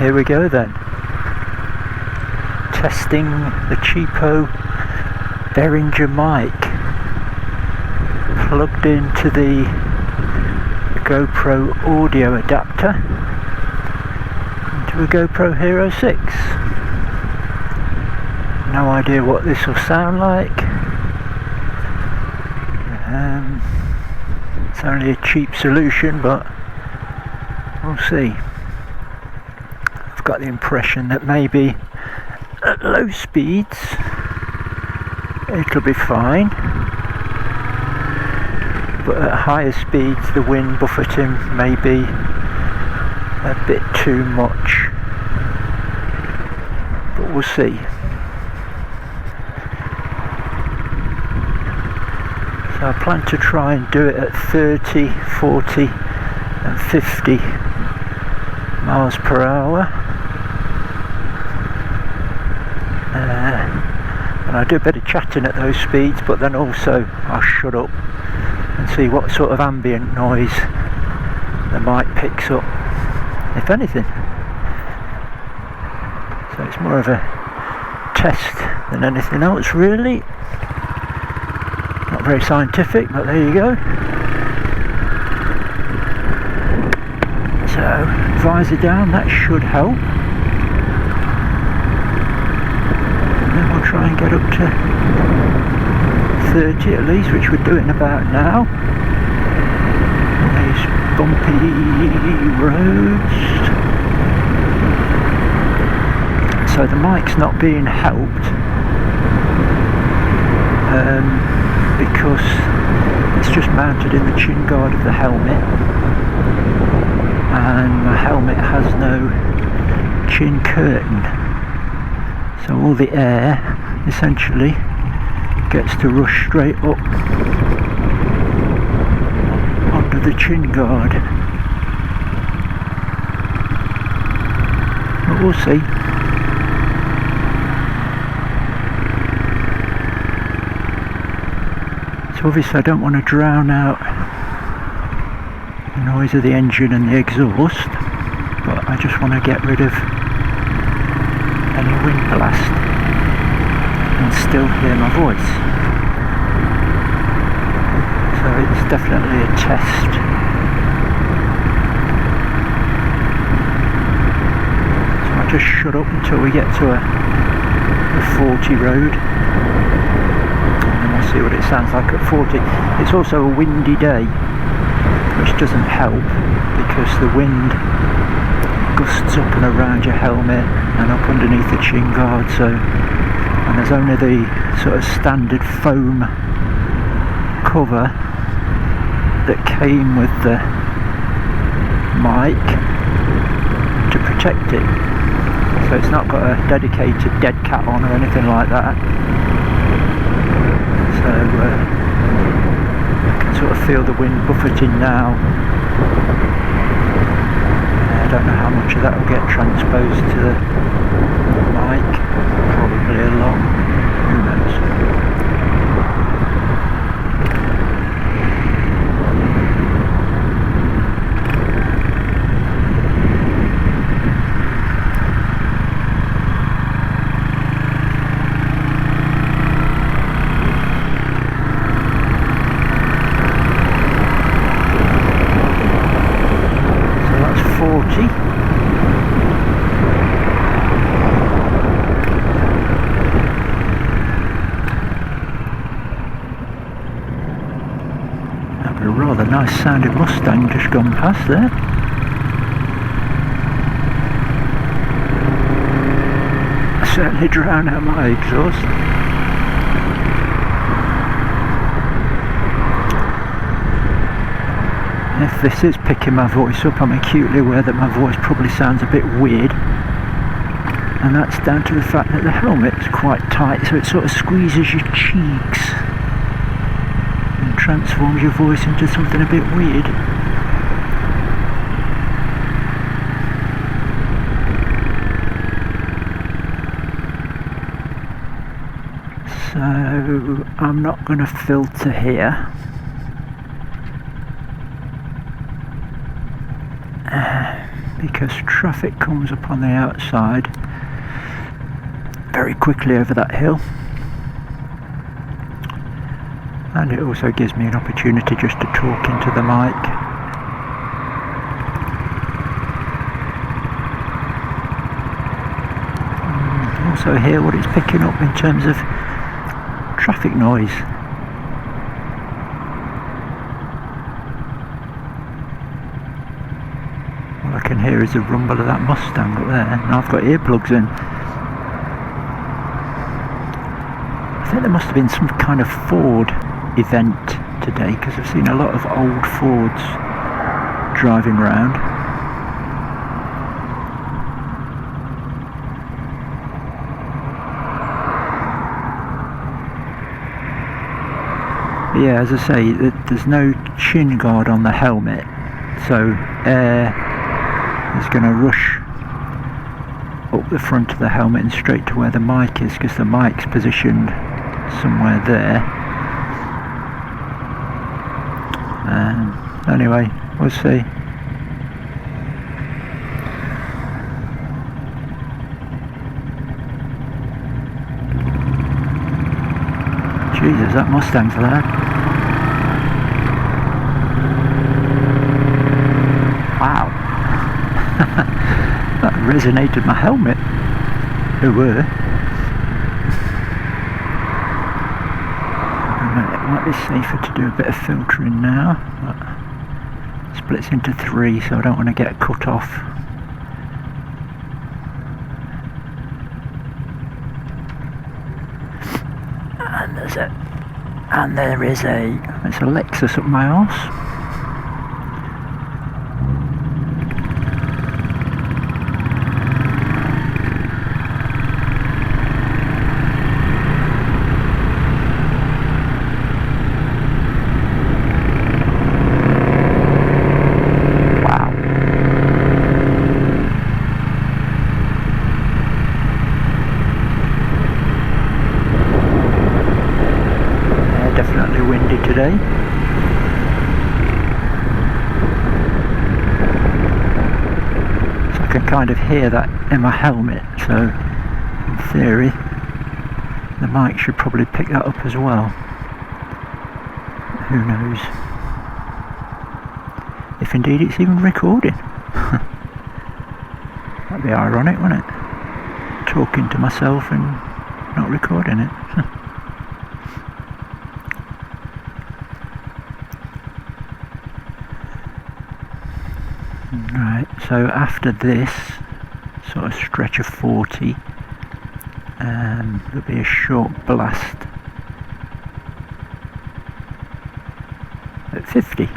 here we go then. Testing the cheapo Behringer mic plugged into the GoPro audio adapter into a GoPro Hero 6. No idea what this will sound like. It's only a cheap solution, but we'll see. I've got the impression that maybe at low speeds it'll be fine, but at higher speeds the wind buffeting may be a bit too much, but we'll see. So I plan to try and do it at 30, 40 and 50 miles per hour. And I do a bit of chatting at those speeds, but then also I'll shut up and see what sort of ambient noise the mic picks up, if anything. So it's more of a test than anything else, really. Not very scientific, but there you go. So visor down, that should help. Try and get up to 30 at least, which we're doing about now. These bumpy roads. So the mic's not being helped because it's just mounted in the chin guard of the helmet, and my helmet has no chin curtain. So all the air essentially gets to rush straight up onto the chin guard. But we'll see. So obviously I don't want to drown out the noise of the engine and the exhaust, but I just want to get rid of any wind blast and still hear my voice. So it's definitely a test. So I'll just shut up until we get to a 40 road, and then we'll see what it sounds like at 40. It's also a windy day, which doesn't help because the wind gusts up and around your helmet and up underneath the chin guard, and there's only the sort of standard foam cover that came with the mic to protect it, so it's not got a dedicated dead cat on or anything like that. So I can sort of feel the wind buffeting now. I don't know how much of that will get transposed to the mic, probably a lot, who knows. So that's 40. A rather nice sounding Mustang just gone past there. I certainly drown out my exhaust. If this is picking my voice up, I'm acutely aware that my voice probably sounds a bit weird, and that's down to the fact that the helmet's quite tight, so it sort of squeezes your cheeks and transforms your voice into something a bit weird. So I'm not going to filter here. because traffic comes up on the outside very quickly over that hill, and it also gives me an opportunity just to talk into the mic. Also hear what it's picking up in terms of traffic noise. All I can hear is the rumble of that Mustang up there, and I've got earplugs in. I think there must have been some kind of Ford event today, because I've seen a lot of old Fords driving around. Yeah, as I say, there's no chin guard on the helmet, so air is going to rush up the front of the helmet and straight to where the mic is, because the mic's positioned somewhere there. Anyway, we'll see. Jesus, that Mustang's loud. Wow. That resonated my helmet. It were. It might be safer to do a bit of filtering now. But it splits into 3, so I don't want to get cut off. And there is it's a Lexus up my arse. Definitely windy today. So I can kind of hear that in my helmet, so in theory the mic should probably pick that up as well. Who knows? If indeed it's even recording. That'd be ironic, wouldn't it? Talking to myself and not recording it. Right, so after this sort of stretch of 40, there'll be a short blast at 50.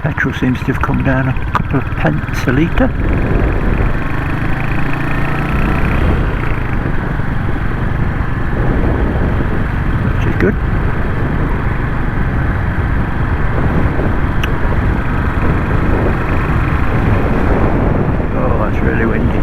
Petrol seems to have come down a couple of pence a litre. Which is good. Oh, that's really windy.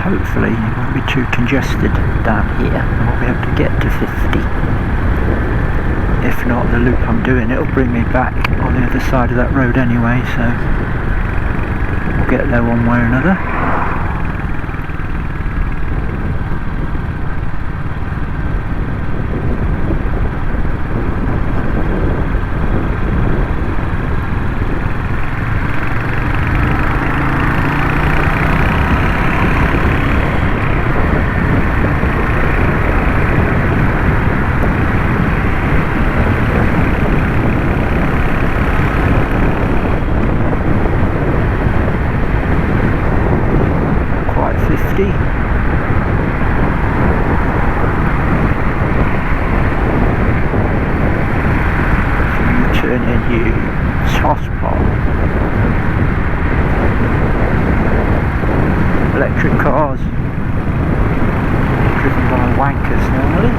Hopefully it won't be too congested down here and we'll be able to get to 50. If not, the loop I'm doing, it'll bring me back on the other side of that road anyway, so we'll get there one way or another. tosspot. Electric cars driven by wankers normally.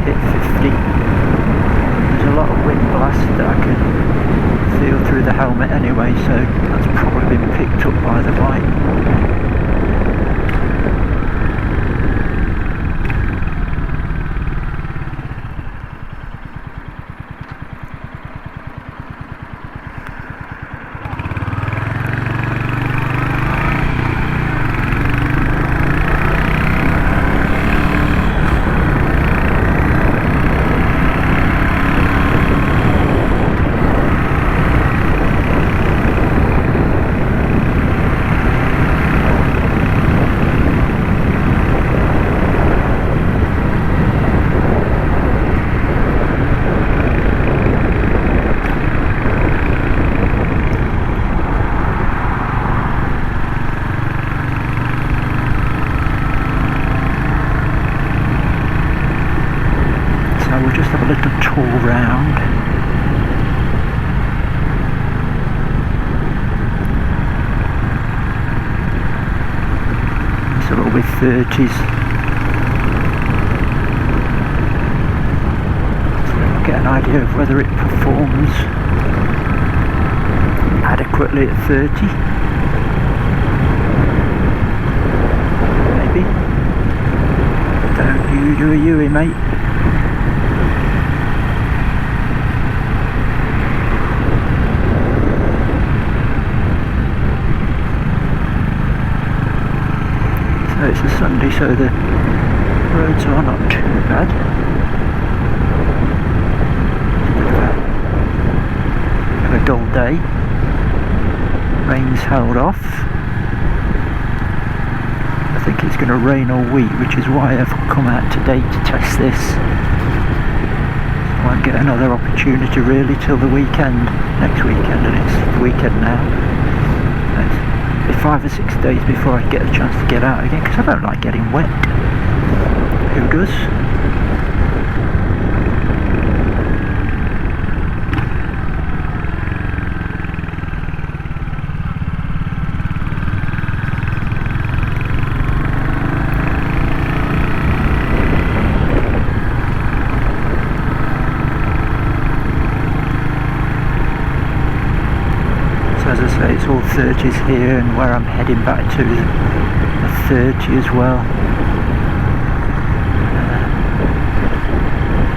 Hit 50. There's a lot of wind blast that I can feel through the helmet anyway, so that's probably been picked up by the bike. We'll just have a little tour round. It's a little bit 30s. So we'll get an idea of whether it performs adequately at 30. Maybe. Don't you do a Yui, mate. It's a Sunday, so the roads are not too bad. A dull day. Rain's held off. I think it's going to rain all week, which is why I've come out today to test this. I won't get another opportunity really till the weekend, next weekend, and it's the weekend now. 5 or 6 days before I get a chance to get out again, because I don't like getting wet. Who does? As I say, it's all 30s here, and where I'm heading back to is a 30 as well.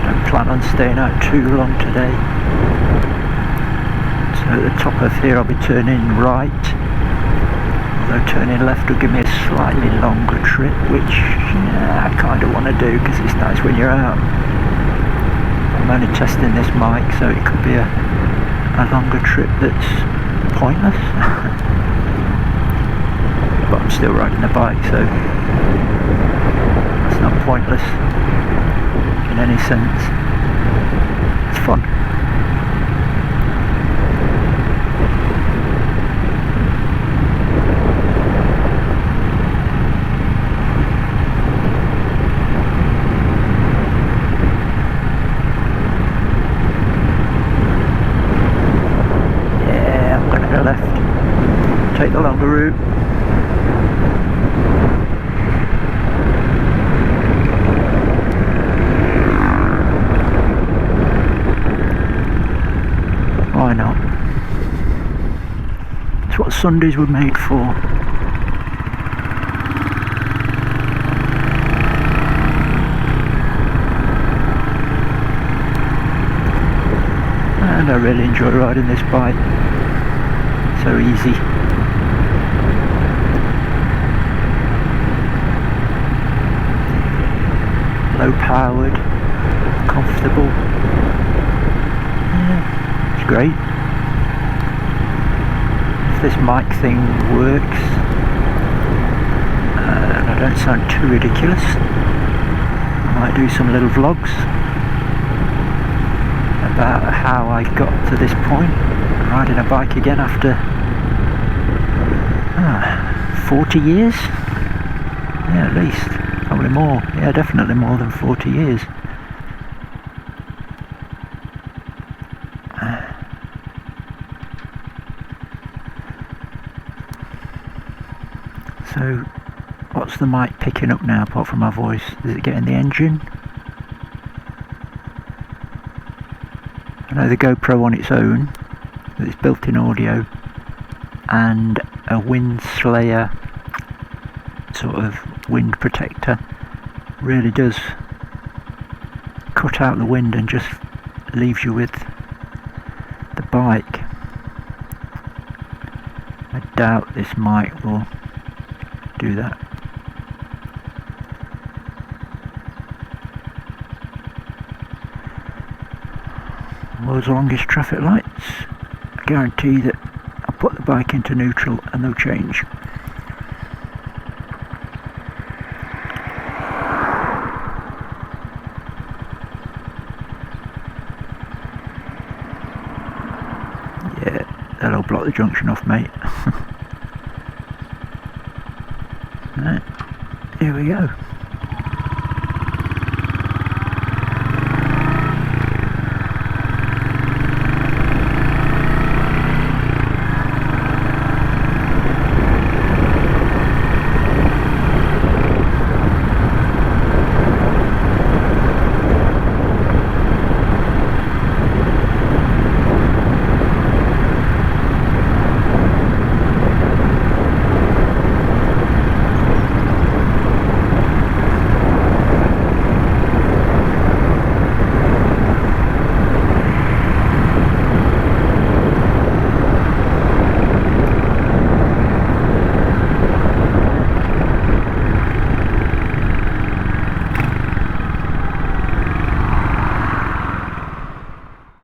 Don't plan on staying out too long today. So at the top of here I'll be turning right, although turning left will give me a slightly longer trip, which I kind of want to do because it's nice when you're out. I'm only testing this mic, so it could be a longer trip that's pointless. But I'm still riding the bike, so it's not pointless in any sense. It's fun. Take the longer route. Why not? It's what Sundays were made for. And I really enjoy riding this bike. So easy. Low powered, comfortable. Yeah, it's great. If this mic thing works and I don't sound too ridiculous, I might do some little vlogs. about how I got to this point, riding a bike again after 40 years? Yeah, at least, probably more, yeah, definitely more than 40 years. So, what's the mic picking up now apart from my voice? Is it getting the engine? I know the GoPro on its own, with its built-in audio, and a wind slayer sort of wind protector really does cut out the wind and just leaves you with the bike. I doubt this mic will do that. World's longest traffic lights. I guarantee that I'll put the bike into neutral and they'll change. Yeah, that'll block the junction off, mate. Right, here we go.